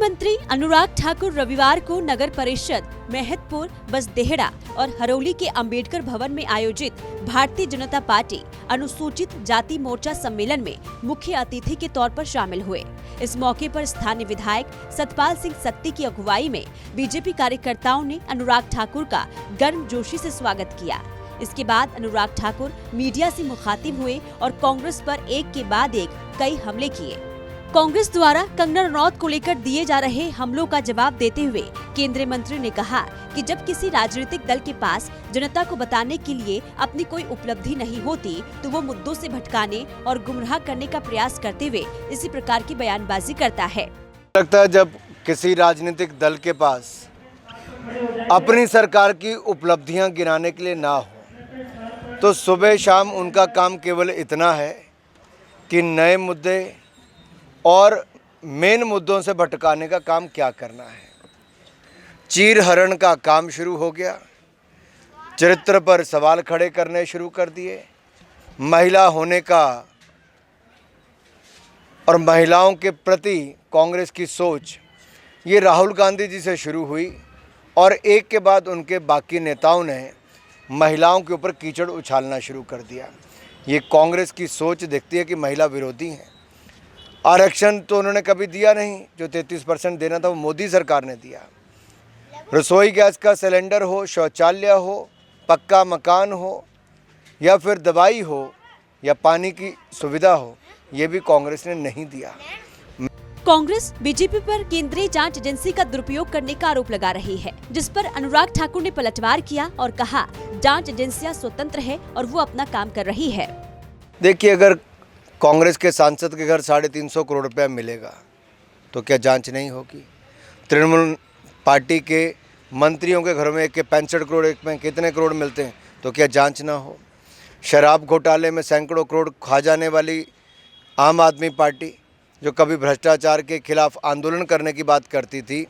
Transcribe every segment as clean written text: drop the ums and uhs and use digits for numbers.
मंत्री अनुराग ठाकुर रविवार को नगर परिषद मेहतपुर, बसदेहड़ा और हरौली के अंबेडकर भवन में आयोजित भारतीय जनता पार्टी अनुसूचित जाति मोर्चा सम्मेलन में मुख्य अतिथि के तौर पर शामिल हुए। इस मौके पर स्थानीय विधायक सतपाल सिंह सत्ती की अगुवाई में बीजेपी कार्यकर्ताओं ने अनुराग ठाकुर का गर्मजोशी से स्वागत किया। इसके बाद अनुराग ठाकुर मीडिया से मुखातिब हुए और कांग्रेस पर एक के बाद एक कई हमले किए। कांग्रेस द्वारा कंगना रनौत को लेकर दिए जा रहे हमलों का जवाब देते हुए केंद्रीय मंत्री ने कहा कि जब किसी राजनीतिक दल के पास जनता को बताने के लिए अपनी कोई उपलब्धि नहीं होती तो वो मुद्दों से भटकाने और गुमराह करने का प्रयास करते हुए इसी प्रकार की बयानबाजी करता है। लगता है जब किसी राजनीतिक दल के पास अपनी सरकार की उपलब्धियां गिनाने के लिए ना हो तो सुबह शाम उनका काम केवल इतना है कि नए मुद्दे और मेन मुद्दों से भटकाने का काम क्या करना है। चीर हरण का काम शुरू हो गया, चरित्र पर सवाल खड़े करने शुरू कर दिए, महिला होने का और महिलाओं के प्रति कांग्रेस की सोच ये राहुल गांधी जी से शुरू हुई और एक के बाद उनके बाकी नेताओं ने महिलाओं के ऊपर कीचड़ उछालना शुरू कर दिया। ये कांग्रेस की सोच दिखती है कि महिला विरोधी हैं। आरक्षण तो उन्होंने कभी दिया नहीं, जो 33% देना था वो मोदी सरकार ने दिया। रसोई गैस का सिलेंडर हो, शौचालय हो, पक्का मकान हो या फिर दवाई हो या पानी की सुविधा हो, ये भी कांग्रेस ने नहीं दिया। कांग्रेस बीजेपी पर केंद्रीय जांच एजेंसी का दुरुपयोग करने का आरोप लगा रही है, जिस पर अनुराग ठाकुर ने पलटवार किया और कहा जांच एजेंसियां स्वतंत्र है और वो अपना काम कर रही है। देखिए, अगर कांग्रेस के सांसद के घर 350 करोड़ रुपया मिलेगा तो क्या जांच नहीं होगी? तृणमूल पार्टी के मंत्रियों के घर में एक के 65 करोड़, एक में कितने करोड़ मिलते हैं, तो क्या जांच ना हो? शराब घोटाले में सैकड़ों करोड़ खा जाने वाली आम आदमी पार्टी, जो कभी भ्रष्टाचार के खिलाफ आंदोलन करने की बात करती थी,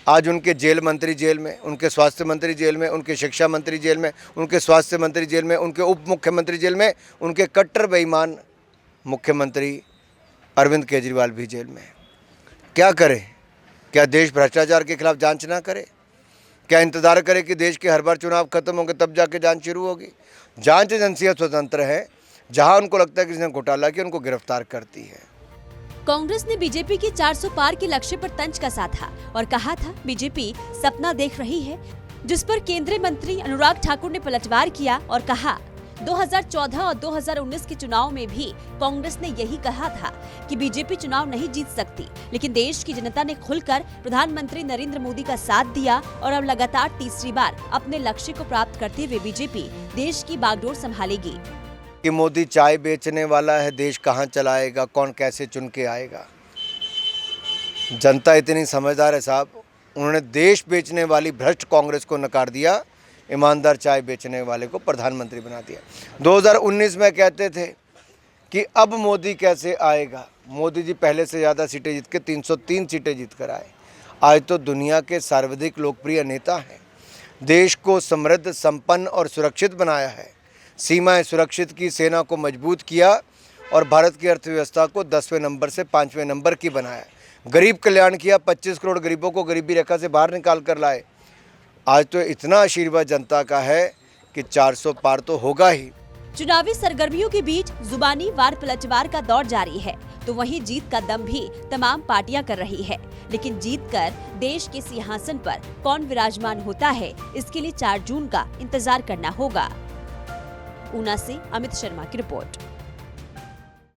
आज उनके जेल मंत्री जेल में, उनके स्वास्थ्य मंत्री जेल में, उनके शिक्षा मंत्री जेल में, उनके स्वास्थ्य मंत्री जेल में, उनके उप मुख्यमंत्री जेल में, उनके कट्टर बेईमान मुख्यमंत्री अरविंद केजरीवाल भी जेल में। क्या करे? क्या देश भ्रष्टाचार के खिलाफ जांच ना करे? क्या इंतज़ार करे कि देश के हर बार चुनाव खत्म होंगे तब जाके जांच शुरू होगी? जांच एजेंसियां स्वतंत्र है, जहां उनको लगता है कि किसी ने घोटाला किया उनको गिरफ्तार करती है। कांग्रेस ने बीजेपी के 400 पार के लक्ष्य पर तंज कसा था और कहा था बीजेपी सपना देख रही है, जिस पर केंद्रीय मंत्री अनुराग ठाकुर ने पलटवार किया और कहा 2014 और 2019 के चुनाव में भी कांग्रेस ने यही कहा था कि बीजेपी चुनाव नहीं जीत सकती, लेकिन देश की जनता ने खुलकर प्रधानमंत्री नरेंद्र मोदी का साथ दिया और अब लगातार तीसरी बार अपने लक्ष्य को प्राप्त करते हुए बीजेपी देश की बागडोर संभालेगी। कि मोदी चाय बेचने वाला है, देश कहाँ चलाएगा, कौन कैसे चुन के आएगा? जनता इतनी समझदार है साहब, उन्होंने देश बेचने वाली भ्रष्ट कांग्रेस को नकार दिया, ईमानदार चाय बेचने वाले को प्रधानमंत्री बना दिया। 2019 में कहते थे कि अब मोदी कैसे आएगा, मोदी जी पहले से ज़्यादा सीटें जीत के 303 सीटें जीत कर आए। आज तो दुनिया के सर्वाधिक लोकप्रिय नेता हैं, देश को समृद्ध, संपन्न और सुरक्षित बनाया है, सीमाएं सुरक्षित की, सेना को मजबूत किया और भारत की अर्थव्यवस्था को 10वें नंबर से 5वें नंबर की बनाया। गरीब कल्याण किया, 25 करोड़ गरीबों को गरीबी रेखा से बाहर निकाल कर लाए। आज तो इतना आशीर्वाद जनता का है कि 400 पार तो होगा ही। चुनावी सरगर्मियों के बीच जुबानी वार पलटवार का दौर जारी है, तो वहीं जीत का दम भी तमाम पार्टियां कर रही है, लेकिन जीत कर देश के सिंहासन पर कौन विराजमान होता है, इसके लिए 4 जून का इंतजार करना होगा। ऊना से अमित शर्मा की रिपोर्ट।